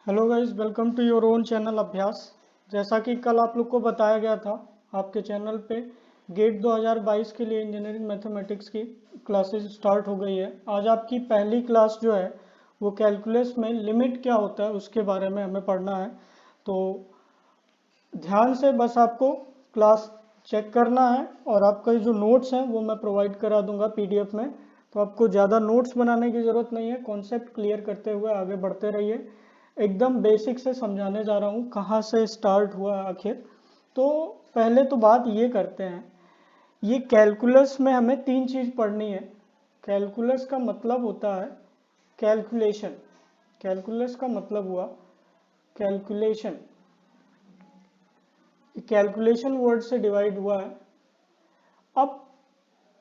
Hello guys, welcome to your own channel Abhyas. जैसा कि कल आप लोग को बताया गया था, आपके चैनल पे गेट 2022 के लिए इंजीनियरिंग मैथमेटिक्स की क्लासेस स्टार्ट हो गई है। आज आपकी पहली क्लास जो है वो कैलकुलस में लिमिट क्या होता है उसके बारे में हमें पढ़ना है। तो ध्यान से बस आपको क्लास चेक करना है और आपका जो नोट्स हैं वो मैं प्रोवाइड करा दूंगा पीडीएफ में। तो आपको ज़्यादा नोट्स बनाने की ज़रूरत नहीं है, कॉन्सेप्ट क्लियर करते हुए आगे बढ़ते रहिए। एकदम बेसिक से समझाने जा रहा हूँ, कहाँ से स्टार्ट हुआ आखिर। तो पहले तो बात ये करते हैं, ये कैलकुलस में हमें तीन चीज़ पढ़नी है। कैलकुलस का मतलब होता है कैलकुलेशन। कैलकुलस का मतलब हुआ कैलकुलेशन। कैलकुलेशन वर्ड से डिवाइड हुआ है। अब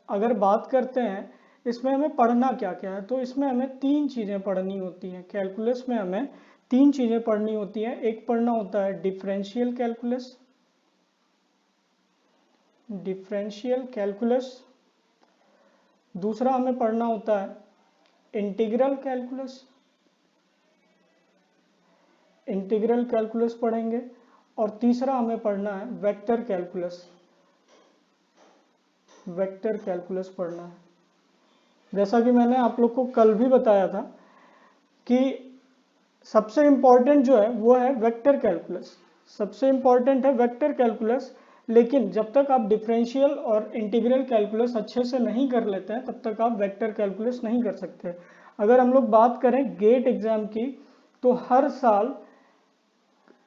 अगर बात करते हैं इसमें हमें पढ़ना क्या क्या है, तो इसमें हमें तीन चीज़ें पढ़नी होती हैं। कैलकुलस में हमें तीन चीज़ें पढ़नी होती हैं। एक पढ़ना होता है डिफरेंशियल कैलकुलस, डिफरेंशियल कैलकुलस। दूसरा हमें पढ़ना होता है इंटीग्रल कैलकुलस, इंटीग्रल कैलकुलस पढ़ेंगे। और तीसरा हमें पढ़ना है वेक्टर कैलकुलस, वेक्टर कैलकुलस पढ़ना है। जैसा कि मैंने आप लोग को कल भी बताया था कि सबसे इम्पॉर्टेंट जो है वो है वेक्टर कैलकुलस, सबसे इम्पॉर्टेंट है वेक्टर कैलकुलस। लेकिन जब तक आप डिफरेंशियल और इंटीग्रल कैलकुलस अच्छे से नहीं कर लेते हैं तब तक आप वेक्टर कैलकुलस नहीं कर सकते। अगर हम लोग बात करें गेट एग्जाम की, तो हर साल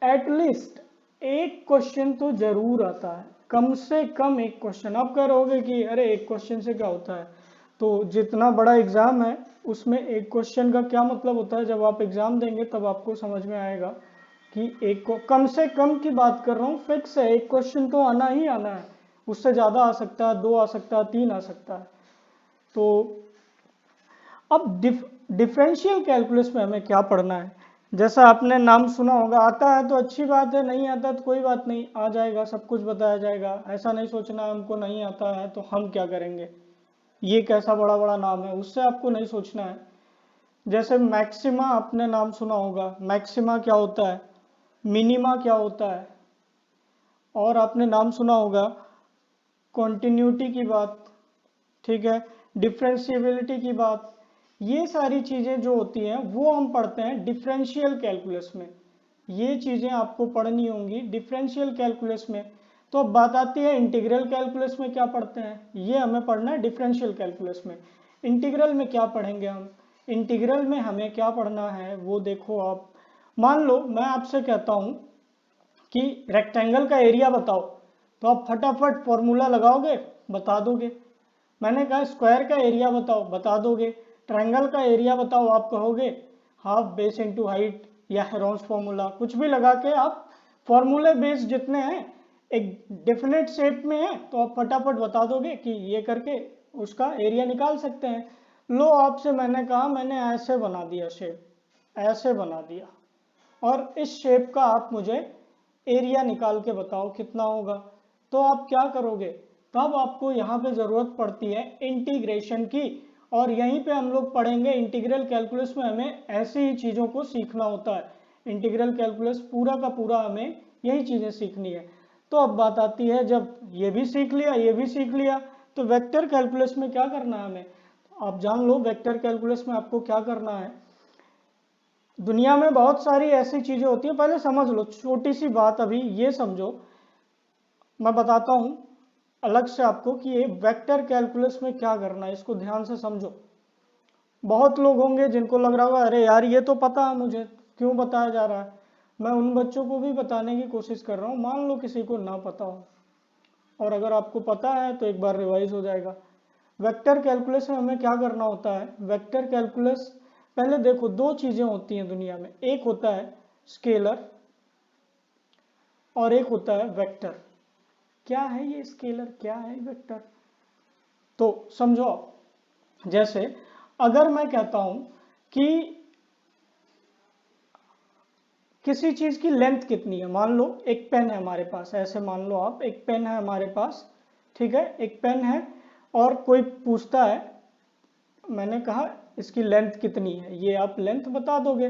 एटलीस्ट एक क्वेश्चन तो जरूर आता है, कम से कम एक क्वेश्चन। आप कह रहोगे कि अरे एक क्वेश्चन से क्या होता है, तो जितना बड़ा एग्जाम है उसमें एक क्वेश्चन का क्या मतलब होता है, जब आप एग्जाम देंगे तब आपको समझ में आएगा कि एक को कम से कम की बात कर रहा हूँ, फिक्स है एक क्वेश्चन तो आना ही आना है। उससे ज़्यादा आ सकता है, दो आ सकता है, तीन आ सकता है। तो अब डिफरेंशियल कैलकुलस में हमें क्या पढ़ना है। जैसा आपने नाम सुना होगा, आता है तो अच्छी बात है, नहीं आता तो कोई बात नहीं, आ जाएगा, सब कुछ बताया जाएगा। ऐसा नहीं सोचना हमको नहीं आता है तो हम क्या करेंगे, ये कैसा बड़ा बड़ा नाम है, उससे आपको नहीं सोचना है। जैसे मैक्सिमा आपने नाम सुना होगा, मैक्सिमा क्या होता है, मिनिमा क्या होता है, और आपने नाम सुना होगा कॉन्टिन्यूटी की बात, ठीक है, डिफरेंशिएबिलिटी की बात। ये सारी चीज़ें जो होती हैं वो हम पढ़ते हैं डिफरेंशियल कैलकुलस में। ये चीज़ें आपको पढ़नी होंगी डिफरेंशियल कैलकुलस में। तो अब बात आती है इंटीग्रल कैलकुलस में क्या पढ़ते हैं, ये हमें पढ़ना है डिफरेंशियल कैलकुलस में। इंटीग्रल में क्या पढ़ेंगे हम, इंटीग्रल में हमें क्या पढ़ना है वो देखो आप। मान लो मैं आपसे कहता हूँ कि रेक्टेंगल का एरिया बताओ, तो आप फटाफट फॉर्मूला लगाओगे, बता दोगे। मैंने कहा स्क्वायर का एरिया बताओ, बता दोगे। ट्रायंगल का एरिया बताओ, आप कहोगे हाफ बेस इनटू हाइट या हेरोन्स फॉर्मूला, कुछ भी लगा के आप फॉर्मूले बेस जितने हैं एक डेफिनेट शेप में है तो आप फटाफट बता दोगे कि ये करके उसका एरिया निकाल सकते हैं। लो आपसे मैंने कहा, मैंने ऐसे बना दिया शेप, ऐसे बना दिया, और इस शेप का आप मुझे एरिया निकाल के बताओ कितना होगा। तो आप क्या करोगे, तब आपको यहाँ पे ज़रूरत पड़ती है इंटीग्रेशन की। और यहीं पे हम लोग पढ़ेंगे इंटीग्रल कैलकुलस में, हमें ऐसी ही चीज़ों को सीखना होता है। इंटीग्रल कैलकुलस पूरा का पूरा हमें यही चीज़ें सीखनी है। तो अब बात आती है, जब ये भी सीख लिया, ये भी सीख लिया, तो वेक्टर कैलकुलस में क्या करना है हमें। आप जान लो वेक्टर कैलकुलस में आपको क्या करना है। दुनिया में बहुत सारी ऐसी चीजें होती हैं, पहले समझ लो छोटी सी बात, अभी ये समझो, मैं बताता हूं अलग से आपको कि ये वेक्टर कैलकुलस में क्या करना है, इसको ध्यान से समझो। बहुत लोग होंगे जिनको लग रहा होगा अरे यार ये तो पता है मुझे, क्यों बताया जा रहा है। मैं उन बच्चों को भी बताने की कोशिश कर रहा हूँ, मान लो किसी को ना पता हो, और अगर आपको पता है तो एक बार रिवाइज हो जाएगा। वेक्टर कैलकुलस में हमें क्या करना होता है, वेक्टर कैलकुलस पहले देखो दो चीजें होती हैं दुनिया में, एक होता है स्केलर और एक होता है वेक्टर। क्या है ये स्केलर, क्या है वेक्टर, तो समझो। जैसे अगर मैं कहता हूं कि किसी चीज की लेंथ कितनी है, मान लो एक पेन है हमारे पास, ऐसे मान लो आप एक पेन है हमारे पास, ठीक है, एक पेन है, और कोई पूछता है, मैंने कहा इसकी लेंथ कितनी है, ये आप लेंथ बता दोगे।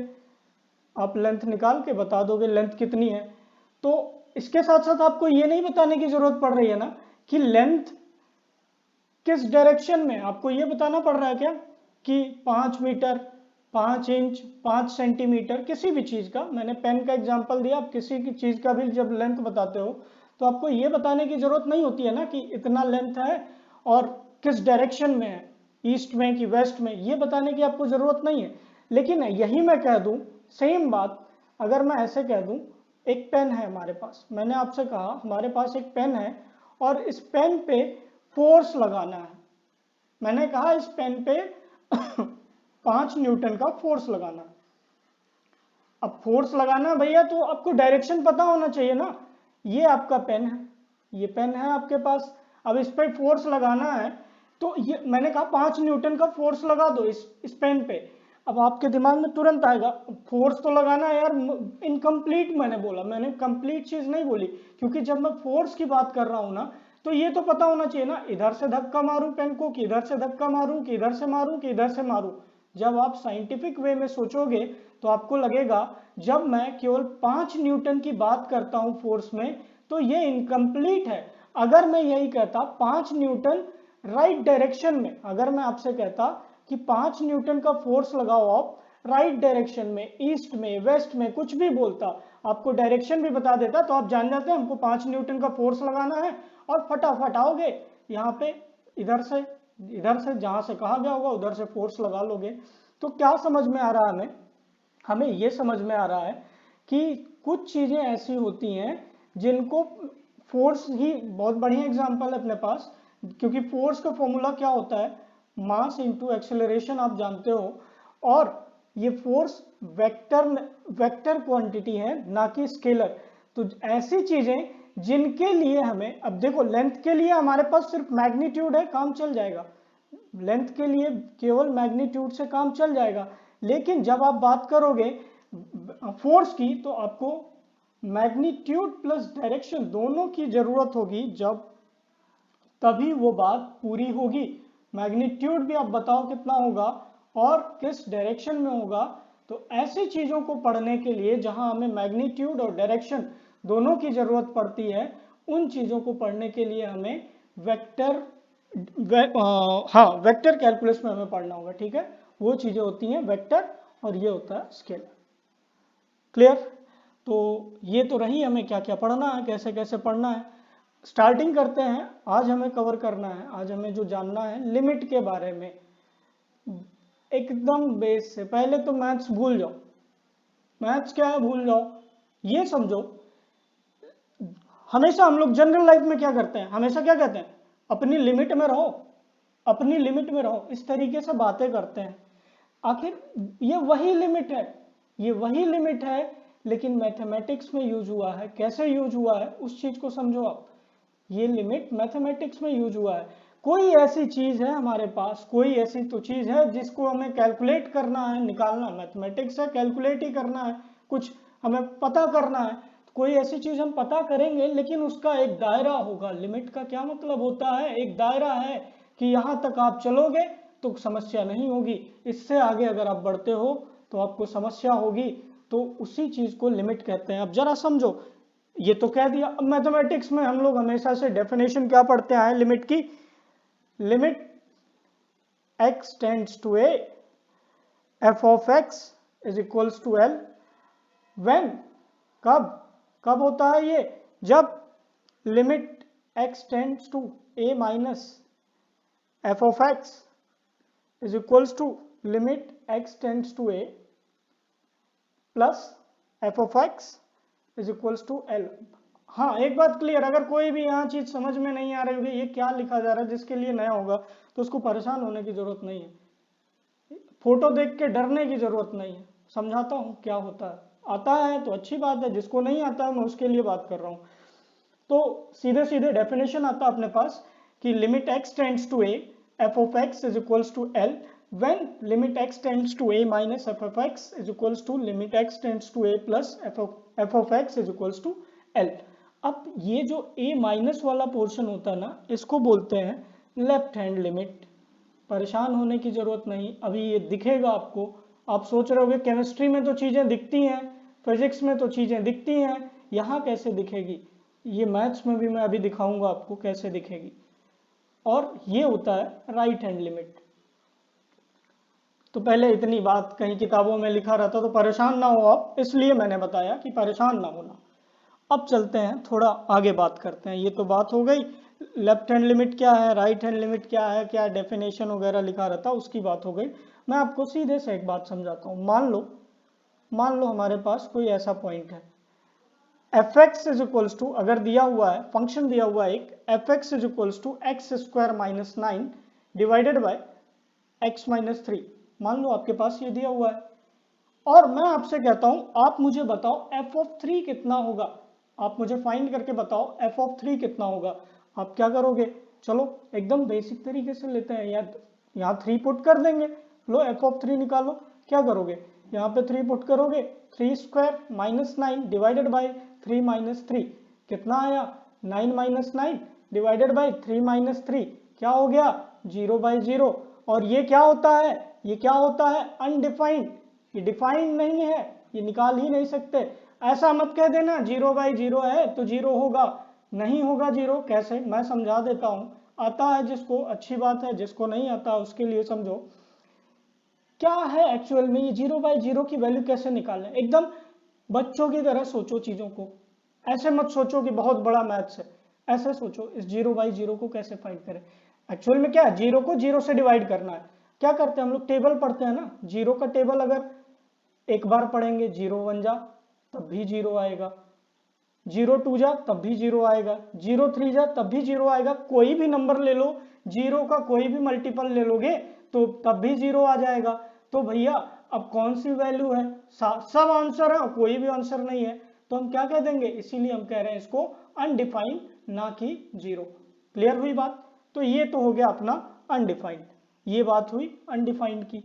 आप लेंथ निकाल के बता दोगे लेंथ कितनी है। तो इसके साथ साथ आपको ये नहीं बताने की जरूरत पड़ रही है ना कि लेंथ किस डायरेक्शन में, आपको ये बताना पड़ रहा है क्या कि 5 मीटर, 5 इंच, 5 सेंटीमीटर, किसी भी चीज का, मैंने पेन का एग्जांपल दिया, आप किसी की चीज का भी जब लेंथ बताते हो तो आपको ये बताने की जरूरत नहीं होती है ना कि इतना लेंथ है और किस डायरेक्शन में है, ईस्ट में कि वेस्ट में, ये बताने की आपको जरूरत नहीं है। लेकिन यही मैं कह दूं सेम बात, अगर मैं ऐसे कह दूं एक पेन है हमारे पास, मैंने आपसे कहा हमारे पास एक पेन है और इस पेन पे फोर्स लगाना है, मैंने कहा इस पेन पे 5 न्यूटन का फोर्स लगाना। अब फोर्स लगाना भैया तो आपको डायरेक्शन पता होना चाहिए ना, ये आपका पेन है, ये पेन है आपके पास, अब इस पे फोर्स लगाना है तो ये मैंने कहा 5 न्यूटन का फोर्स लगा दो इस पेन पे। अब आपके दिमाग में तुरंत आएगा फोर्स तो लगाना है यार, इनकम्प्लीट मैंने बोला, मैंने कंप्लीट चीज नहीं बोली, क्योंकि जब मैं फोर्स की बात कर रहा हूं ना तो ये तो पता होना चाहिए ना, इधर से धक्का मारूं पेन को कि इधर से धक्का मारूं कि इधर से मारूं कि इधर से मारूं। जब आप साइंटिफिक वे में सोचोगे तो आपको लगेगा जब मैं केवल 5 न्यूटन की बात करता हूं फोर्स में तो ये इनकम्प्लीट है। अगर मैं यही कहता 5 न्यूटन राइट डायरेक्शन में, अगर मैं आपसे कहता कि 5 न्यूटन का फोर्स लगाओ आप राइट डायरेक्शन में, ईस्ट में, वेस्ट में, कुछ भी बोलता, आपको डायरेक्शन भी बता देता, तो आप जान जाते हैं हमको 5 न्यूटन का फोर्स लगाना है और फटाफट आओगे यहाँ पे, इधर से जहां से कहा गया होगा उधर से फोर्स लगा लोगे। तो क्या समझ में आ रहा है हमें, हमें ये समझ में आ रहा है कि कुछ चीजें ऐसी होती हैं जिनको फोर्स ही बहुत बढ़िया एग्जांपल है अपने पास, क्योंकि फोर्स का फॉर्मूला क्या होता है, मास इनटू एक्सेलरेशन, आप जानते हो, और ये फोर्स वेक्टर क्वांटिटी है ना कि स्केलर। तो ऐसी चीजें जिनके लिए हमें, अब देखो लेंथ के लिए हमारे पास सिर्फ मैग्नीट्यूड है, काम चल जाएगा, लेंथ के लिए केवल मैग्नीट्यूड से काम चल जाएगा, लेकिन जब आप बात करोगे फोर्स की तो आपको मैग्नीट्यूड प्लस डायरेक्शन दोनों की जरूरत होगी, जब तभी वो बात पूरी होगी। मैग्नीट्यूड भी आप बताओ कितना होगा और किस डायरेक्शन में होगा। तो ऐसी चीजों को पढ़ने के लिए जहां हमें मैग्नीट्यूड और डायरेक्शन दोनों की जरूरत पड़ती है, उन चीजों को पढ़ने के लिए हमें वेक्टर वेक्टर कैलकुलस में हमें पढ़ना होगा, ठीक है। वो चीजें होती हैं वेक्टर और ये होता है स्केलर। क्लियर। तो ये तो रही हमें क्या क्या पढ़ना है, कैसे कैसे पढ़ना है। स्टार्टिंग करते हैं, आज हमें कवर करना है, आज हमें जो जानना है लिमिट के बारे में, एकदम बेस से। पहले तो मैथ्स भूल जाओ, मैथ्स क्या है भूल जाओ, ये समझो हमेशा हम लोग जनरल लाइफ में क्या करते हैं, हमेशा क्या कहते हैं, अपनी लिमिट में रहो, अपनी लिमिट में रहो, इस तरीके से बातें करते हैं। आखिर ये वही लिमिट है, ये वही लिमिट है, लेकिन मैथमेटिक्स में यूज हुआ है। कैसे यूज हुआ है उस चीज को समझो आप। ये लिमिट मैथमेटिक्स में यूज हुआ है। कोई ऐसी चीज है हमारे पास, कोई ऐसी तो चीज है जिसको हमें कैलकुलेट करना है, निकालना, मैथमेटिक्स है, कैलकुलेट ही करना है, कुछ हमें पता करना है। कोई ऐसी चीज हम पता करेंगे लेकिन उसका एक दायरा होगा। लिमिट का क्या मतलब होता है, एक दायरा है कि यहां तक आप चलोगे तो समस्या नहीं होगी, इससे आगे अगर आप बढ़ते हो तो आपको समस्या होगी। तो उसी चीज को लिमिट कहते हैं। अब जरा समझो, ये तो कह दिया। अब मैथमेटिक्स में हम लोग हमेशा से डेफिनेशन क्या पढ़ते आए लिमिट की, limit x tends to a f of x is equals to l when, कब होता है ये, जब limit x tends to a minus f of x is equals to limit x tends to a plus f of x is equals to L. हाँ, एक बात clear, अगर कोई भी यहाँ चीज समझ में नहीं आ रही होगी ये क्या लिखा जा रहा है, जिसके लिए नया होगा तो उसको परेशान होने की जरूरत नहीं है, फोटो देख के डरने की जरूरत नहीं है। समझाता हूँ क्या होता है, आता है तो अच्छी बात है, जिसको नहीं आता है मैं उसके लिए बात कर रहा हूँ। तो सीधे सीधे डेफिनेशन आता है अपने पास कि limit x tends to a f of x is equals to l when limit x tends to a minus f of x is equals to limit x tends to a plus f of x is equals to l। अब ये जो a minus वाला portion होता है ना, इसको बोलते हैं लेफ्ट हैंड लिमिट। परेशान होने की जरूरत नहीं, अभी ये दिखेगा आपको, आप सोच रहे होगे केमिस्ट्री में तो चीजें दिखती हैं, फिजिक्स में तो चीजें दिखती हैं, यहाँ कैसे दिखेगी? ये मैथ्स में भी मैं अभी दिखाऊंगा आपको कैसे दिखेगी। और ये होता है राइट हैंड लिमिट। तो पहले इतनी बात कहीं किताबों में लिखा रहता तो परेशान ना हो आप, इसलिए मैंने बताया कि परेशान ना होना। अब चलते हैं थोड़ा आगे बात करते हैं। ये तो बात हो गई लेफ्ट हैंड लिमिट क्या है, राइट हैंड लिमिट क्या है, क्या डेफिनेशन वगैरह लिखा रहता उसकी बात हो गई। मैं आपको सीधे से एक बात समझाता हूँ। मान लो हमारे पास कोई ऐसा पॉइंट है f x is equals to, अगर दिया हुआ है फंक्शन दिया हुआ है एक f x is equals to x square minus 9 divided by x minus 3। मान लो आपके पास ये दिया हुआ है और मैं आपसे कहता हूं आप मुझे बताओ एफ ऑफ 3 कितना होगा। आप मुझे फाइंड करके बताओ एफ ऑफ 3 कितना होगा। आप क्या करोगे? चलो एकदम बेसिक तरीके से लेते हैं, यहाँ 3 पुट कर देंगे। लो एफ ऑफ 3 निकालो। क्या करोगे? यहाँ पे 3 पुट करोगे, 3 square minus 9 divided by 3 minus 3 कितना आया? 9 माइनस 9 डिवाइडेड बाई 3 माइनस 3 क्या हो गया? 0 बाई 0। और ये क्या होता है? ये क्या होता है? अनडिफाइंड। ये डिफाइंड नहीं है, ये निकाल ही नहीं सकते। ऐसा मत कह देना 0 बाई 0 है तो 0 होगा, नहीं होगा 0। कैसे? मैं समझा देता हूं, आता है जिसको अच्छी बात है, जिसको नहीं आता उसके लिए समझो क्या है एक्चुअल में ये 0 बाई 0 की वैल्यू कैसे निकालना है। एकदम बच्चों की तरह सोचो चीजों को, ऐसे मत सोचो कि बहुत बड़ा मैथ्स है। ऐसे सोचो इस 0 बाई 0 को कैसे फाइंड करें। एक्चुअल में क्या है? 0 को 0 से डिवाइड करना है। क्या करते हैं हम लोग? टेबल पढ़ते हैं ना, 0 का टेबल अगर एक बार पढ़ेंगे 0 1 जा तब भी 0 आएगा, 0 2 जा तब भी 0 आएगा, 0 3 जा तब भी 0 आएगा। कोई भी नंबर ले लो, 0 का कोई भी मल्टीपल ले लोगे तो तब भी 0 आ जाएगा। तो भैया अब कौन सी वैल्यू है? सब आंसर है और कोई भी आंसर नहीं है, तो हम क्या कह देंगे? इसीलिए हम कह रहे हैं इसको अनडिफाइंड, ना कि 0। क्लियर हुई बात? तो ये तो हो गया अपना अनडिफाइंड, ये बात हुई अनडिफाइंड की।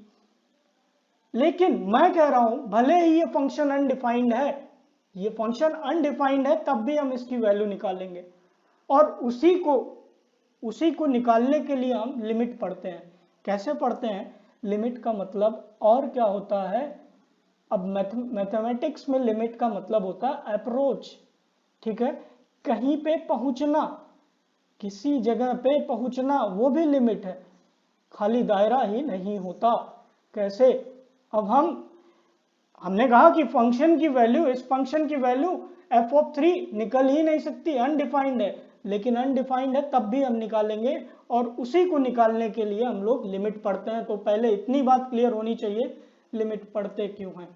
लेकिन मैं कह रहा हूं भले ही ये फंक्शन अनडिफाइंड है, ये फंक्शन अनडिफाइंड है, तब भी हम इसकी वैल्यू निकालेंगे। और उसी को निकालने के लिए हम लिमिट पढ़ते हैं। कैसे पढ़ते हैं? लिमिट का मतलब और क्या होता है? अब मैथमेटिक्स में लिमिट का मतलब होता है अप्रोच। ठीक है, कहीं पे पहुंचना, किसी जगह पे पहुंचना, वो भी लिमिट है, खाली दायरा ही नहीं होता। कैसे? अब हमने कहा कि फंक्शन की वैल्यू, इस फंक्शन की वैल्यू एफ ऑफ 3 निकल ही नहीं सकती, अनडिफाइंड है। लेकिन अनडिफाइंड है तब भी हम निकालेंगे, और उसी को निकालने के लिए हम लोग लिमिट पढ़ते हैं। तो पहले इतनी बात क्लियर होनी चाहिए, लिमिट पढ़ते क्यों हैं।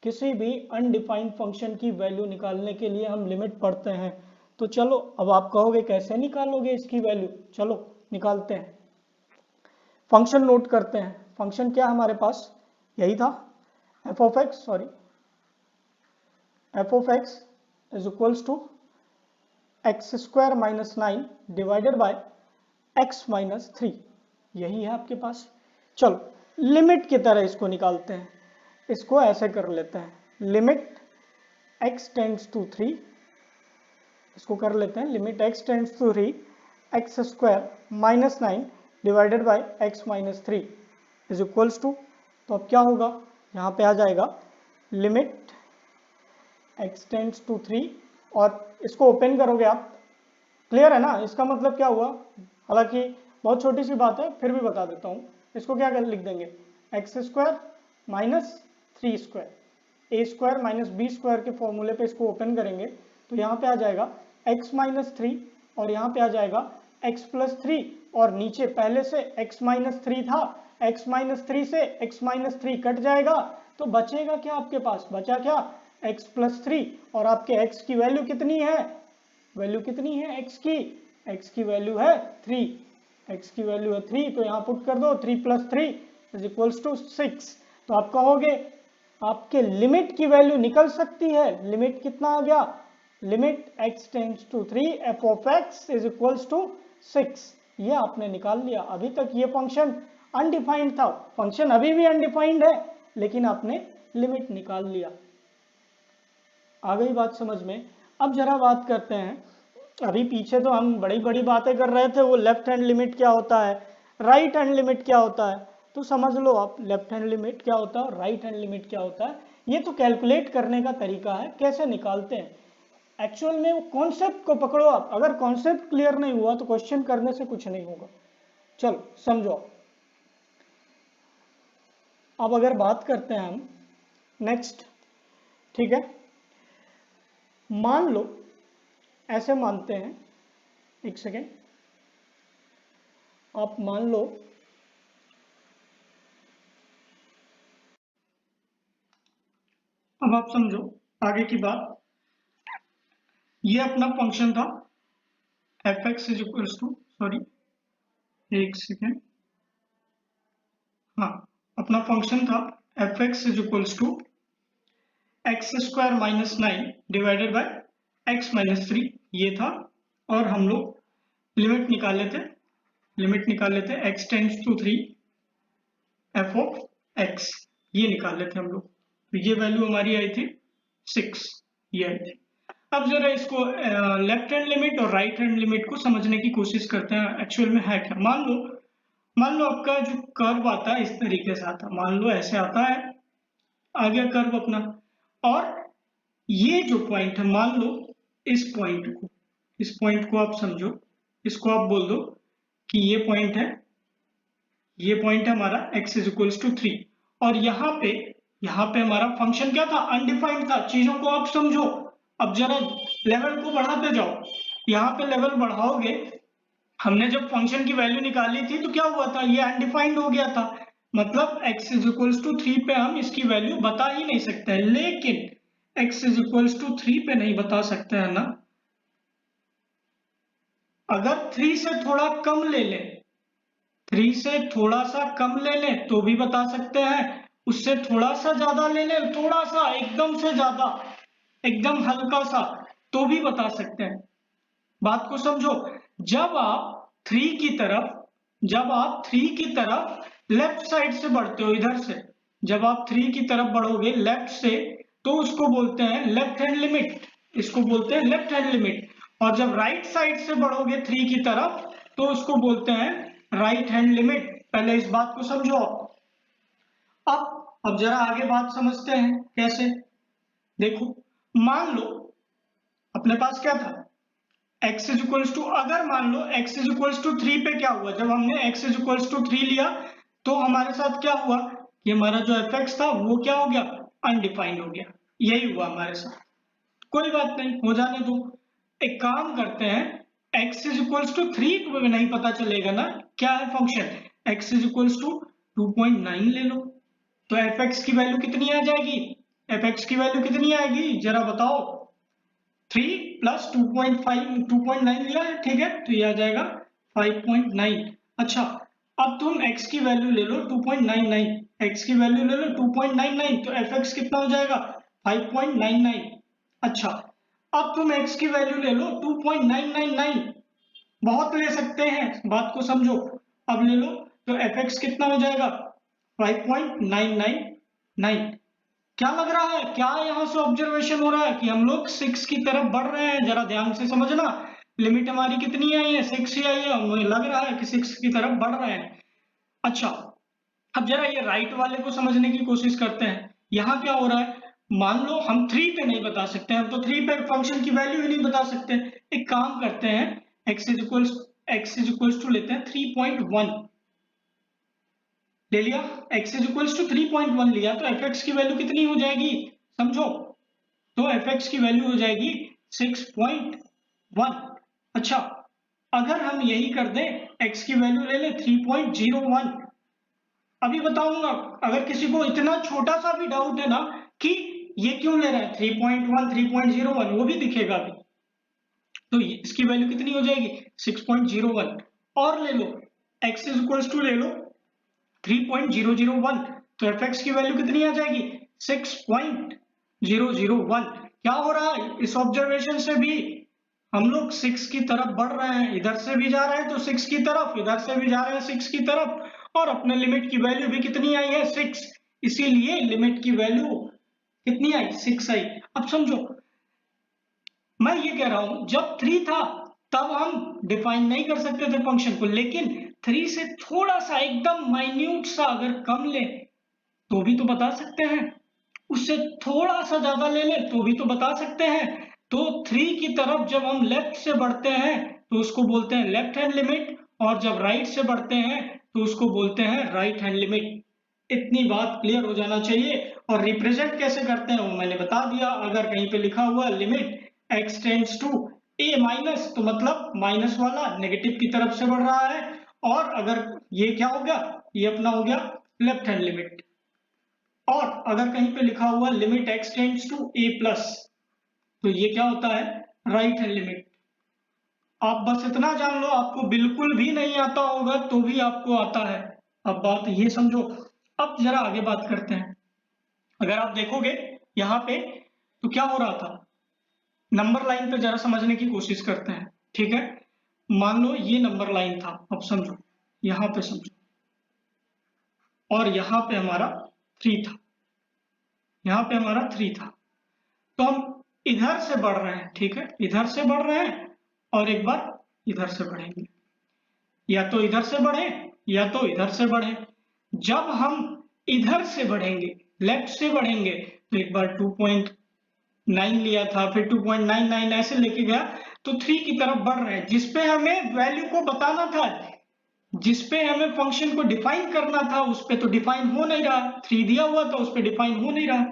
किसी भी अनडिफाइंड फंक्शन की वैल्यू निकालने के लिए हम लिमिट पढ़ते हैं। तो चलो अब आप कहोगे कैसे निकालोगे इसकी वैल्यू, चलो निकालते हैं। फंक्शन नोट करते हैं। फंक्शन क्या हमारे पास? यही था f of x, f of x is equals to x square minus 9 divided by x minus 3। यही है आपके पास। चलो लिमिट की तरह इसको निकालते हैं। इसको ऐसे कर लेते हैं, लिमिट x टेंड्स टू 3, इसको कर लेते हैं limit x tends to 3 x square minus 9 divided by x minus 3 is equals to, तो अब क्या होगा? यहाँ पे आ जाएगा लिमिट x टेंड्स टू 3, और इसको ओपन करोगे आप। क्लियर है ना? इसका मतलब क्या हुआ? हालांकि बहुत छोटी सी बात है, फिर भी बता देता हूँ। इसको क्या लिख देंगे? एक्स स्क्वायर माइनस 3 स्क्वायर, ए स्क्वायर माइनस बी स्क्वायर के फॉर्मूले पे इसको ओपन करेंगे तो यहाँ पे आ जाएगा x माइनस 3, और यहाँ पे आ जाएगा x प्लस 3, और नीचे पहले से x माइनस 3 था, x माइनस 3 से x माइनस 3 कट जाएगा, तो बचेगा क्या आपके पास? बचा क्या? x प्लस 3, और आपके x की वैल्यू कितनी है? वैल्यू कितनी है x की? x की वैल्यू है 3, x की वैल्यू है 3, तो यहाँ पुट कर दो 3 प्लस 3 इज इक्वल्स टू 6। तो आप कहोगे आपके लिमिट की वैल्यू निकल सकती है। लिमिट कितना आ गया? Limit x tends to 3 f of x is equals to 6। ये आपने निकाल लिया। अभी तक ये फंक्शन अनडिफाइंड था, फंक्शन अभी भी अनडिफाइंड है, लेकिन आपने लिमिट निकाल लिया। आ गई बात समझ में? अब जरा बात करते हैं, अभी पीछे तो हम बड़ी बड़ी बातें कर रहे थे, वो लेफ्ट हैंड लिमिट क्या होता है, राइट हैंड लिमिट क्या होता है। तो समझ लो आप लेफ्ट हैंड लिमिट क्या होता है और राइट हैंड लिमिट क्या होता है। ये तो कैलकुलेट करने का तरीका है, कैसे निकालते हैं। एक्चुअल में वो कॉन्सेप्ट को पकड़ो आप, अगर कॉन्सेप्ट क्लियर नहीं हुआ तो क्वेश्चन करने से कुछ नहीं होगा। चलो समझो। अब अगर बात करते हैं हम नेक्स्ट, ठीक है, मान लो ऐसे मानते हैं, एक सेकेंड, आप मान लो अब आप समझो आगे की बात। ये अपना फंक्शन था f x is equals to, sorry एक सेकेंड, हाँ, अपना फंक्शन था f x is equals to x square minus 9 divided by x minus 3, ये था। और हम लोग लिमिट निकाल लेते x tends to 3 f of x, ये निकाल लेते हम लोग। तो ये वैल्यू हमारी आई थी 6, ये आई थी। अब जरा इसको लेफ्ट हैंड लिमिट और राइट हैंड लिमिट को समझने की कोशिश करते हैं एक्चुअल में है क्या। मान लो आपका जो कर्व आता है इस तरीके से आता है, मान लो ऐसे आता है, आ गया कर्व अपना। और ये जो पॉइंट है, मान लो इस पॉइंट को आप समझो, इसको आप बोल दो कि ये पॉइंट है हमारा x इज इक्वल्स टू 3। और यहाँ पे हमारा फंक्शन क्या था, अनडिफाइंड था। चीजों को आप समझो, अब जरा लेवल को बढ़ाते जाओ। यहाँ पे लेवल बढ़ाओगे, हमने जब फंक्शन की वैल्यू निकाली थी तो क्या हुआ था, ये अनडिफाइंड हो गया था। मतलब x इज इक्वल्स टू 3 पे हम इसकी वैल्यू बता ही नहीं सकते हैं। लेकिन x इज इक्वल्स टू 3 पे नहीं बता सकते हैं ना, अगर 3 से थोड़ा कम ले लें, 3 से थोड़ा सा कम ले लें तो भी बता सकते हैं, उससे थोड़ा सा ज्यादा ले लें, थोड़ा सा एकदम से ज्यादा, एकदम हल्का सा, तो भी बता सकते हैं। बात को समझो। जब आप 3 की तरफ लेफ्ट साइड से बढ़ते हो, इधर से जब आप 3 की तरफ बढ़ोगे लेफ्ट से, तो उसको बोलते हैं लेफ्ट हैंड लिमिट, इसको बोलते हैं लेफ्ट हैंड लिमिट। और जब राइट साइड से बढ़ोगे 3 की तरफ, तो उसको बोलते हैं राइट हैंड लिमिट। पहले इस बात को समझो। अब जरा आगे बात समझते हैं कैसे। देखो, मान लो अपने पास क्या था, x इज इक्वल्स टू, अगर मान लो x इज इक्वल्स टू 3 पे क्या हुआ, जब हमने x इज इक्वल्स टू 3 लिया तो हमारे साथ क्या हुआ कि हमारा जो fx था वो क्या हो गया, अनडिफाइंड हो गया। यही हुआ हमारे साथ। कोई बात नहीं, हो जाने दो। एक काम करते हैं, x इज इक्वल्स टू 3 को भी नहीं पता चलेगा ना क्या है function, x is equals to 2.9 ले लो, तो fx की वैल्यू कितनी आ जाएगी, fx की वैल्यू कितनी आएगी जरा बताओ। 3 प्लस 2.9 लिया है, ठीक है, तो ये आ जाएगा 5.9। अच्छा, अब तुम x की वैल्यू ले लो 2.99, x की वैल्यू ले लो 2.99, तो fx कितना हो जाएगा 5.99। अच्छा, अब तुम x की वैल्यू ले लो 2.999, बहुत ले सकते हैं, बात को समझो। अब ले लो तो fx कितना हो जाएगा 5.999। क्या लग रहा है, क्या यहाँ से ऑब्जर्वेशन हो रहा है कि हम लोग 6 की तरफ बढ़ रहे हैं, जरा ध्यान से समझना। लिमिट हमारी कितनी आई है, 6 ही आई है, मुझे लग रहा है कि 6 की तरफ बढ़ रहे हैं। अच्छा, अब जरा ये राइट वाले को समझने की कोशिश करते हैं। यहाँ क्या हो रहा है, मान लो हम 3 पे नहीं बता सकते, हम तो 3 पे फंक्शन की वैल्यू ही नहीं बता सकते। एक काम करते हैं, x इज इक्वल्स टू लेते हैं 3.1 ले लिया, x इज इक्वल्स टू 3.1 लिया, तो fx की वैल्यू कितनी हो जाएगी समझो, तो fx की वैल्यू हो जाएगी 6.1। अच्छा, अगर हम यही कर दें, x की वैल्यू ले ले 3.01, अभी बताऊंगा। अगर किसी को इतना छोटा सा भी डाउट है ना कि ये क्यों ले रहा है 3.1 3.01, वो भी दिखेगा अभी। तो इसकी वैल्यू कितनी हो जाएगी 6.01। और ले लो x इज इक्वल्स टू ले लो 3.001, तो fx की वैल्यू कितनी आ जाएगी 6.001। क्या हो रहा है, इस ऑब्जर्वेशन से भी हम लोग 6 की तरफ बढ़ रहे हैं, इधर से भी जा रहे हैं तो 6 की तरफ, इधर से भी जा रहे हैं 6 की तरफ, और अपने लिमिट की वैल्यू भी कितनी आई है 6, इसीलिए लिमिट की वैल्यू कितनी आई 6 आई। अब समझो, मैं ये कह रहा हूं जब 3 था तब हम डिफाइन नहीं कर सकते थे फंक्शन को, लेकिन 3 से थोड़ा सा एकदम माइन्यूट सा अगर कम ले तो भी तो बता सकते हैं, उससे थोड़ा सा ज्यादा ले ले तो भी तो बता सकते हैं। तो 3 की तरफ जब हम लेफ्ट से बढ़ते हैं तो उसको बोलते हैं लेफ्ट हैंड लिमिट, और जब राइट से बढ़ते हैं तो उसको बोलते हैं राइट हैंड लिमिट। इतनी बात क्लियर हो जाना चाहिए। और रिप्रेजेंट कैसे करते हैं वो मैंने बता दिया। अगर कहीं पे लिखा हुआ limit x tends to a minus, तो मतलब माइनस वाला नेगेटिव की तरफ से बढ़ रहा है। और अगर ये क्या हो गया, ये अपना हो गया लेफ्ट हैंड लिमिट। और अगर कहीं पे लिखा हुआ limit x tends to a plus, तो ये क्या होता है, राइट हैंड लिमिट। आप बस इतना जान लो, आपको बिल्कुल भी नहीं आता होगा तो भी आपको आता है। अब बात ये समझो। अब जरा आगे बात करते हैं। अगर आप देखोगे यहाँ पे तो क्या हो रहा था, नंबर लाइन पे जरा समझने की कोशिश करते हैं, ठीक है। मान लो ये नंबर लाइन था, अब समझो, यहाँ पे समझो, और यहाँ पे हमारा 3 था, यहाँ पे हमारा 3 था। तो हम इधर से बढ़ रहे हैं, ठीक है, इधर से बढ़ रहे हैं और एक बार इधर से बढ़ेंगे, या तो इधर से बढ़े या तो इधर से बढ़े। जब हम इधर से बढ़ेंगे, लेफ्ट से बढ़ेंगे, तो एक बार 2.9 लिया था, फिर 2.99 ऐसे लेके गया, तो 3 की तरफ बढ़ रहे हैं, जिसपे हमें वैल्यू को बताना था, जिसपे हमें फंक्शन को डिफाइन करना था, उस पे तो डिफाइन हो नहीं रहा। 3 दिया हुआ था, उस पे डिफाइन हो नहीं रहा,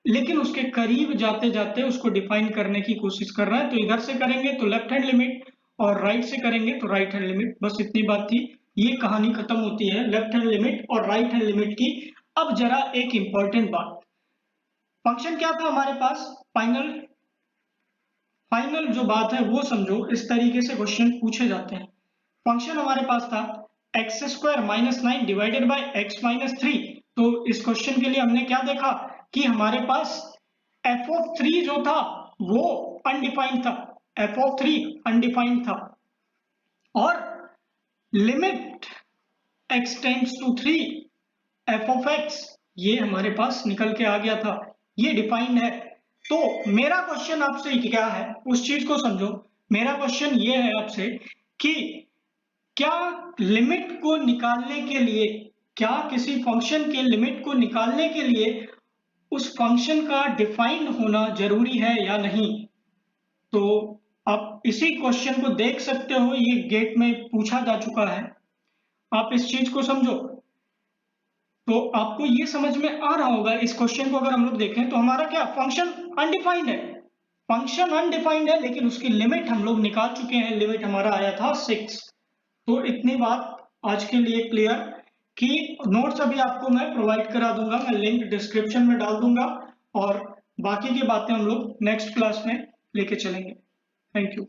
लेकिन उसके करीब जाते जाते उसको डिफाइन करने की कोशिश कर रहा है। तो इधर से करेंगे तो लेफ्ट हैंड लिमिट, और राइट से करेंगे तो राइट हैंड लिमिट। बस इतनी बात थी, ये कहानी खत्म होती है लेफ्ट हैंड लिमिट और राइट हैंड लिमिट की। अब जरा एक इंपॉर्टेंट बात, फंक्शन क्या था हमारे पास, फाइनल जो बात है वो समझो। इस तरीके से क्वेश्चन पूछे जाते हैं। फंक्शन हमारे पास था x square minus 9 divided by x minus 3। तो इस क्वेश्चन के लिए हमने क्या देखा कि हमारे पास एफ ऑफ 3 जो था वो अनडिफाइंड था, एफ ऑफ 3 अनडिफाइंड था, और limit x tends to 3 f of x ये हमारे पास निकल के आ गया था, ये डिफाइंड है। तो मेरा क्वेश्चन आपसे क्या है, उस चीज को समझो। मेरा क्वेश्चन ये है आपसे कि क्या लिमिट को निकालने के लिए, क्या किसी फंक्शन के लिमिट को निकालने के लिए उस फंक्शन का डिफाइंड होना जरूरी है या नहीं। तो आप इसी क्वेश्चन को देख सकते हो, ये गेट में पूछा जा चुका है, आप इस चीज को समझो। तो आपको ये समझ में आ रहा होगा, इस क्वेश्चन को अगर हम लोग देखें तो हमारा क्या फंक्शन अनडिफाइंड है, फंक्शन अनडिफाइंड है, लेकिन उसकी लिमिट हम लोग निकाल चुके हैं, लिमिट हमारा आया था 6। तो इतनी बात आज के लिए क्लियर कि नोट्स अभी आपको मैं प्रोवाइड करा दूंगा, मैं लिंक डिस्क्रिप्शन में डाल दूंगा, और बाकी की बातें हम लोग नेक्स्ट क्लास में लेके चलेंगे। Thank you.